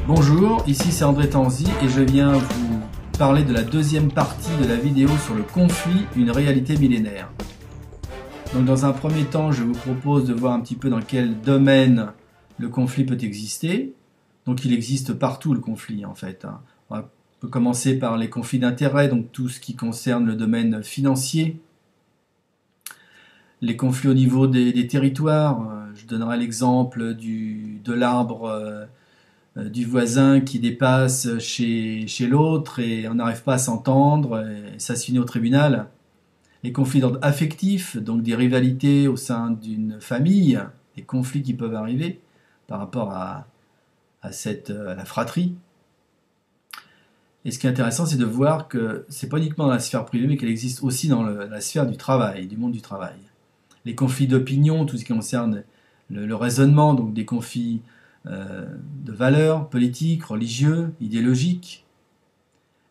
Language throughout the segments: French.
Bonjour, ici c'est André Tanzi et je viens vous parler de la deuxième partie de la vidéo sur le conflit, une réalité millénaire. Donc dans un premier temps, je vous propose de voir un petit peu dans quel domaine le conflit peut exister. Donc il existe partout le conflit en fait. On peut commencer par les conflits d'intérêts, donc tout ce qui concerne le domaine financier. Les conflits au niveau des territoires, je donnerai l'exemple de l'arbre du voisin qui dépasse chez l'autre et on n'arrive pas à s'entendre et ça se finit au tribunal. Les conflits d'ordre affectif, donc des rivalités au sein d'une famille, des conflits qui peuvent arriver par rapport à la fratrie. Et ce qui est intéressant, c'est de voir que c'est pas uniquement dans la sphère privée, mais qu'elle existe aussi dans la sphère du travail, du monde du travail. Les conflits d'opinion, tout ce qui concerne le raisonnement, donc des conflits de valeurs politiques, religieux, idéologiques.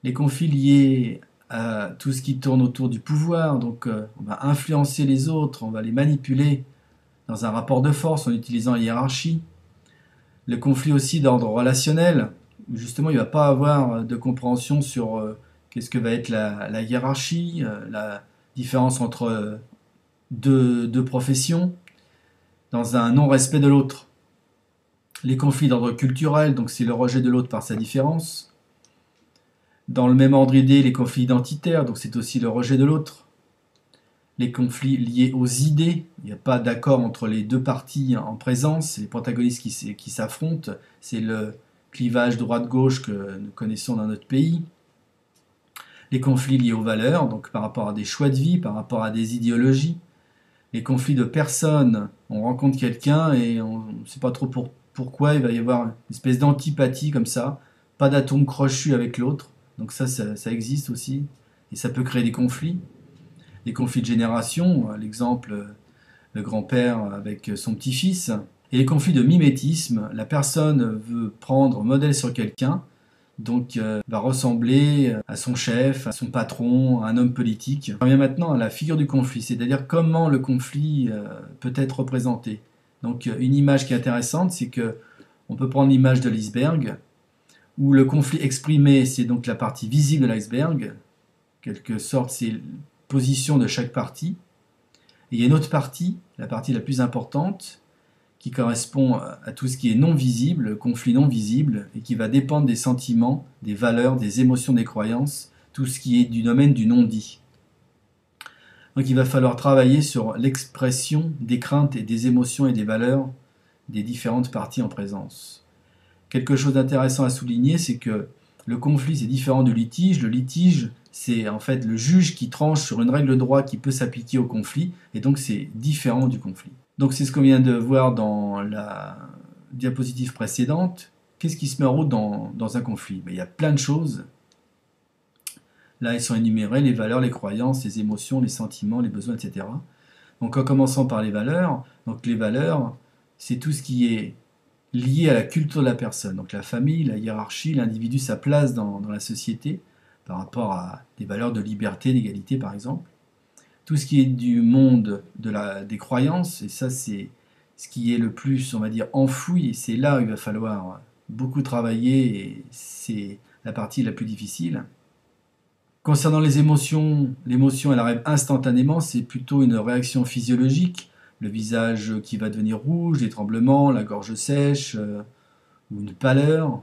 Les conflits liés à tout ce qui tourne autour du pouvoir, donc on va influencer les autres, on va les manipuler dans un rapport de force en utilisant la hiérarchie. Le conflit aussi d'ordre relationnel, où justement il ne va pas avoir de compréhension sur qu'est-ce que va être la hiérarchie, la différence entre deux professions, dans un non-respect de l'autre. Les conflits d'ordre culturel, donc c'est le rejet de l'autre par sa différence. Dans le même ordre d'idée, les conflits identitaires, donc c'est aussi le rejet de l'autre. Les conflits liés aux idées, il n'y a pas d'accord entre les deux parties en présence, c'est les protagonistes qui s'affrontent, c'est le clivage droite-gauche que nous connaissons dans notre pays. Les conflits liés aux valeurs, donc par rapport à des choix de vie, par rapport à des idéologies. Les conflits de personnes, on rencontre quelqu'un et on ne sait pas trop pourquoi il va y avoir une espèce d'antipathie comme ça, pas d'atome crochu avec l'autre, donc ça existe aussi, et ça peut créer des conflits de génération, l'exemple, le grand-père avec son petit-fils, et les conflits de mimétisme, la personne veut prendre modèle sur quelqu'un, donc va ressembler à son chef, à son patron, à un homme politique. On revient maintenant à la figure du conflit, c'est-à-dire comment le conflit peut être représenté. Donc une image qui est intéressante, c'est que on peut prendre l'image de l'iceberg, où le conflit exprimé, c'est donc la partie visible de l'iceberg, en quelque sorte c'est la position de chaque partie. Et il y a une autre partie, la partie la plus importante, qui correspond à tout ce qui est non visible, le conflit non visible, et qui va dépendre des sentiments, des valeurs, des émotions, des croyances, tout ce qui est du domaine du non-dit. Donc il va falloir travailler sur l'expression des craintes et des émotions et des valeurs des différentes parties en présence. Quelque chose d'intéressant à souligner, c'est que le conflit c'est différent du litige. Le litige, c'est en fait le juge qui tranche sur une règle de droit qui peut s'appliquer au conflit, et donc c'est différent du conflit. Donc c'est ce qu'on vient de voir dans la diapositive précédente. Qu'est-ce qui se met en route dans un conflit? Il y a plein de choses. Là, ils sont énumérés, les valeurs, les croyances, les émotions, les sentiments, les besoins, etc. Donc en commençant par les valeurs, donc les valeurs, c'est tout ce qui est lié à la culture de la personne. Donc la famille, la hiérarchie, l'individu, sa place dans la société, par rapport à des valeurs de liberté, d'égalité par exemple. Tout ce qui est du monde des croyances, et ça c'est ce qui est le plus, on va dire, enfoui, et c'est là où il va falloir beaucoup travailler, et c'est la partie la plus difficile. Concernant les émotions, l'émotion elle arrive instantanément, c'est plutôt une réaction physiologique, le visage qui va devenir rouge, des tremblements, la gorge sèche, ou une pâleur.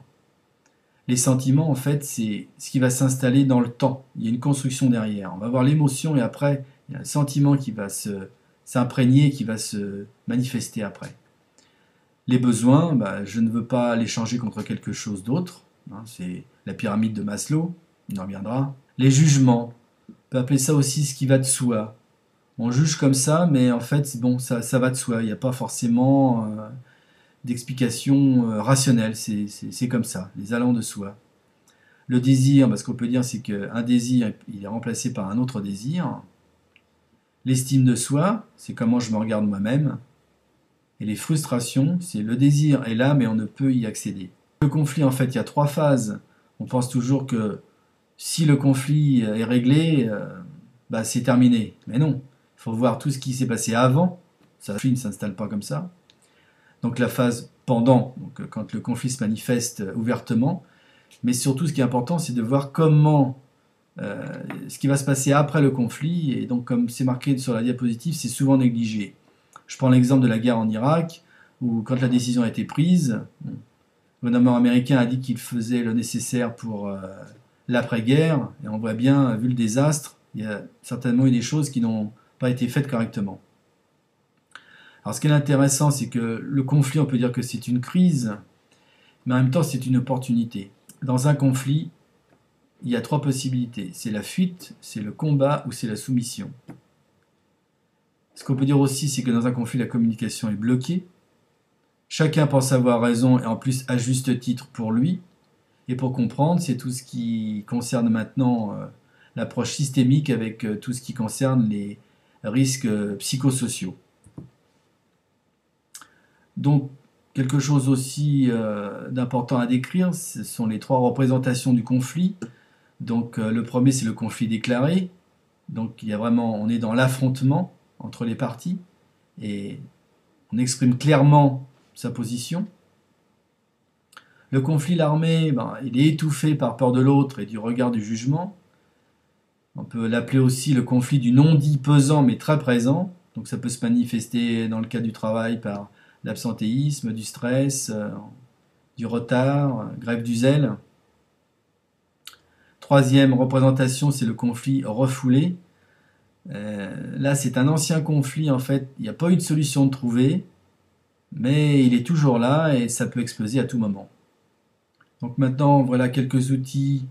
Les sentiments, en fait, c'est ce qui va s'installer dans le temps. Il y a une construction derrière. On va voir l'émotion et après, il y a un sentiment qui va s'imprégner, qui va se manifester après. Les besoins, je ne veux pas les changer contre quelque chose d'autre. C'est la pyramide de Maslow, on en reviendra. Les jugements, on peut appeler ça aussi ce qui va de soi. On juge comme ça, mais en fait, bon, ça va de soi. Il n'y a pas forcément d'explication rationnelle. C'est comme ça, les allants de soi. Le désir, ce qu'on peut dire, c'est qu'un désir, il est remplacé par un autre désir. L'estime de soi, c'est comment je me regarde moi-même. Et les frustrations, c'est le désir est là, mais on ne peut y accéder. Le conflit, en fait, il y a 3 phases. On pense toujours que si le conflit est réglé, c'est terminé. Mais non, il faut voir tout ce qui s'est passé avant. Ça ne s'installe pas comme ça. Donc la phase pendant, donc quand le conflit se manifeste ouvertement, mais surtout ce qui est important, c'est de voir comment, ce qui va se passer après le conflit, et donc comme c'est marqué sur la diapositive, c'est souvent négligé. Je prends l'exemple de la guerre en Irak, où quand la décision a été prise, le gouvernement américain a dit qu'il faisait le nécessaire pour l'après-guerre, et on voit bien, vu le désastre, il y a certainement eu des choses qui n'ont pas été faites correctement. Alors ce qui est intéressant, c'est que le conflit, on peut dire que c'est une crise, mais en même temps c'est une opportunité. Dans un conflit, il y a trois possibilités. C'est la fuite, c'est le combat ou c'est la soumission. Ce qu'on peut dire aussi, c'est que dans un conflit, la communication est bloquée. Chacun pense avoir raison et en plus à juste titre pour lui. Et pour comprendre, c'est tout ce qui concerne maintenant l'approche systémique avec tout ce qui concerne les risques psychosociaux. Donc, quelque chose aussi d'important à décrire, ce sont les trois représentations du conflit. Donc, le premier, c'est le conflit déclaré. Donc, il y a vraiment, on est dans l'affrontement entre les parties et on exprime clairement sa position. Le conflit, l'armé, il est étouffé par peur de l'autre et du regard du jugement. On peut l'appeler aussi le conflit du non-dit pesant mais très présent. Donc, ça peut se manifester dans le cas du travail par l'absentéisme, du stress, du retard, grève du zèle. Troisième représentation, c'est le conflit refoulé. Là, c'est un ancien conflit, en fait, il n'y a pas eu de solution de trouver, mais il est toujours là et ça peut exploser à tout moment. Donc maintenant, voilà quelques outils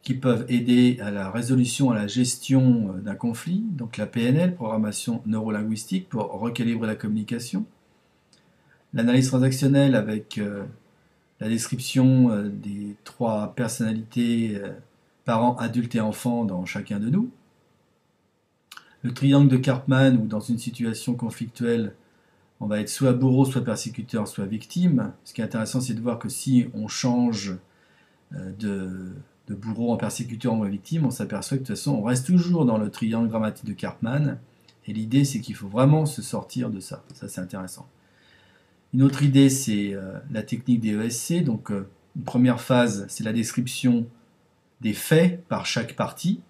qui peuvent aider à la résolution, à la gestion d'un conflit. Donc la PNL, programmation neurolinguistique, pour recalibrer la communication. L'analyse transactionnelle avec la description des trois personnalités, parents, adultes et enfants dans chacun de nous. Le triangle de Karpman, où dans une situation conflictuelle, on va être soit bourreau, soit persécuteur, soit victime. Ce qui est intéressant, c'est de voir que si on change de bourreau en persécuteur ou en victime, on s'aperçoit que de toute façon, on reste toujours dans le triangle grammatique de Karpman. Et l'idée, c'est qu'il faut vraiment se sortir de ça. Ça, c'est intéressant. Une autre idée, c'est la technique des ESC. Donc, une première phase, c'est la description des faits par chaque partie.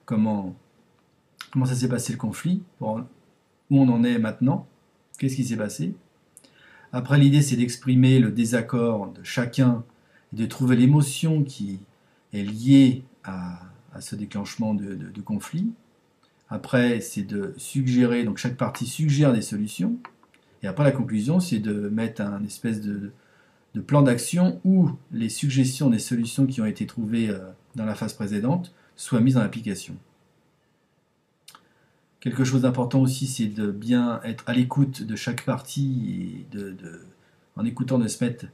Comment ça s'est passé le conflit, où on en est maintenant, qu'est-ce qui s'est passé. Après, l'idée, c'est d'exprimer le désaccord de chacun et de trouver l'émotion qui est liée à ce déclenchement de conflit. Après, c'est de suggérer, donc chaque partie suggère des solutions. Et après, la conclusion, c'est de mettre un espèce de plan d'action où les suggestions des solutions qui ont été trouvées dans la phase précédente soient mises en application. Quelque chose d'important aussi, c'est de bien être à l'écoute de chaque partie et en écoutant de se mettre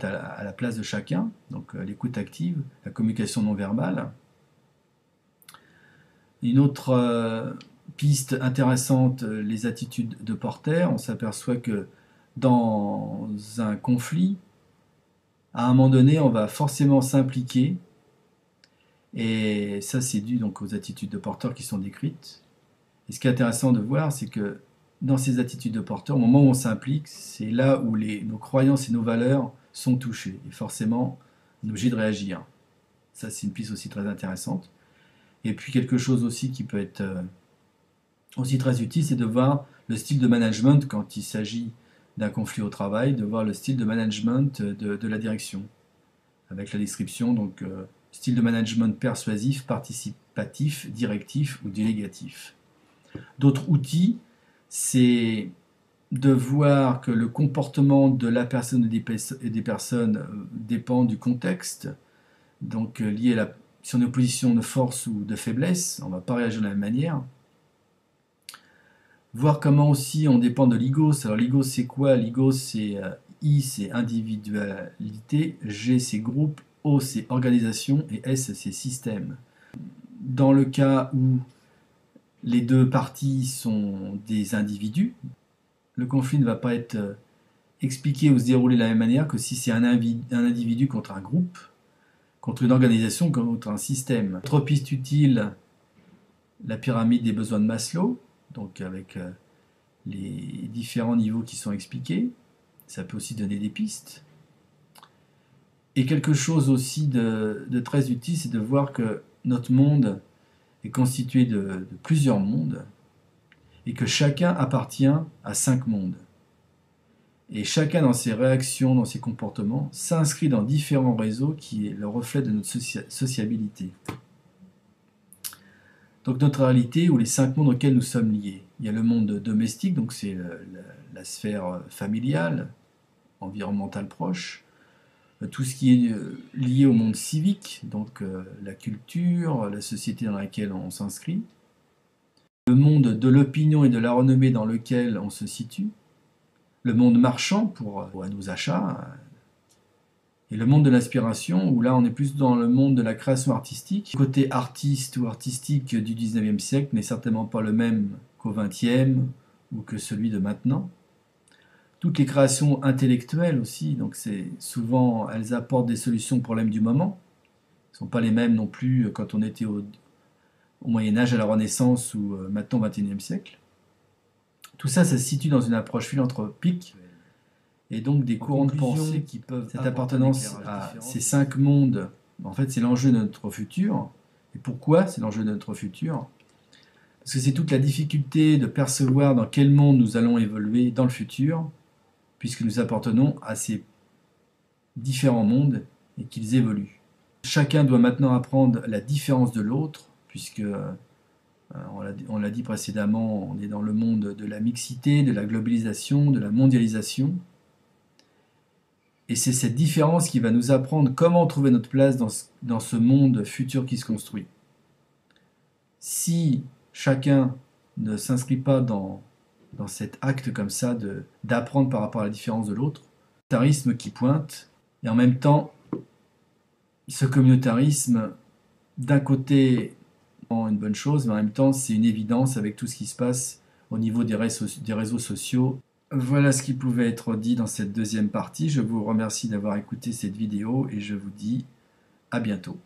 à la place de chacun, donc l'écoute active, la communication non verbale. Une autre piste intéressante, les attitudes de porteur. On s'aperçoit que dans un conflit, à un moment donné, on va forcément s'impliquer, et ça c'est dû donc aux attitudes de porteur qui sont décrites. Et ce qui est intéressant de voir, c'est que dans ces attitudes de porteur, au moment où on s'implique, c'est là où nos croyances et nos valeurs sont touchées. Et forcément, on est obligé de réagir. Ça, c'est une piste aussi très intéressante. Et puis, quelque chose aussi qui peut être aussi très utile, c'est de voir le style de management quand il s'agit d'un conflit au travail, de voir le style de management de la direction. Avec la description, donc, style de management persuasif, participatif, directif ou délégatif. D'autres outils, c'est de voir que le comportement de la personne et des personnes dépend du contexte, donc lié à si on est en position de force ou de faiblesse, on ne va pas réagir de la même manière. Voir comment aussi on dépend de l'IGOS. Alors l'IGOS c'est quoi? L'IGOS c'est I c'est individualité, G c'est groupe, O c'est organisation et S c'est système. Dans le cas où les deux parties sont des individus, le conflit ne va pas être expliqué ou se dérouler de la même manière que si c'est un individu contre un groupe, contre une organisation, contre un système. Autre piste utile, la pyramide des besoins de Maslow, donc avec les différents niveaux qui sont expliqués. ça peut aussi donner des pistes. Et quelque chose aussi de très utile, c'est de voir que notre monde est constitué de plusieurs mondes et que chacun appartient à 5 mondes. Et chacun dans ses réactions, dans ses comportements, s'inscrit dans différents réseaux qui est le reflet de notre sociabilité. Donc notre réalité, ou les 5 mondes auxquels nous sommes liés. Il y a le monde domestique, donc c'est la sphère familiale, environnementale proche. Tout ce qui est lié au monde civique, donc la culture, la société dans laquelle on s'inscrit. Le monde de l'opinion et de la renommée dans lequel on se situe. Le monde marchand pour nos achats, et le monde de l'inspiration, où là on est plus dans le monde de la création artistique. Le côté artiste ou artistique du 19e siècle n'est certainement pas le même qu'au 20e ou que celui de maintenant. Toutes les créations intellectuelles aussi, donc souvent elles apportent des solutions aux problèmes du moment. Elles ne sont pas les mêmes non plus quand on était au Moyen-Âge, à la Renaissance ou maintenant au 21e siècle. Tout ça, ça se situe dans une approche philanthropique et donc des courants de pensée qui peuvent... Cette appartenance à ces 5 mondes, en fait, c'est l'enjeu de notre futur. Et pourquoi c'est l'enjeu de notre futur? Parce que c'est toute la difficulté de percevoir dans quel monde nous allons évoluer dans le futur, puisque nous appartenons à ces différents mondes et qu'ils évoluent. Chacun doit maintenant apprendre la différence de l'autre, puisque... on l'a dit précédemment, on est dans le monde de la mixité, de la globalisation, de la mondialisation. Et c'est cette différence qui va nous apprendre comment trouver notre place dans ce monde futur qui se construit. Si chacun ne s'inscrit pas dans cet acte comme ça d'apprendre par rapport à la différence de l'autre, communautarisme qui pointe, et en même temps, ce communautarisme, d'un côté, une bonne chose, mais en même temps c'est une évidence avec tout ce qui se passe au niveau des réseaux sociaux. Voilà ce qui pouvait être dit dans cette deuxième partie. Je vous remercie d'avoir écouté cette vidéo et je vous dis à bientôt.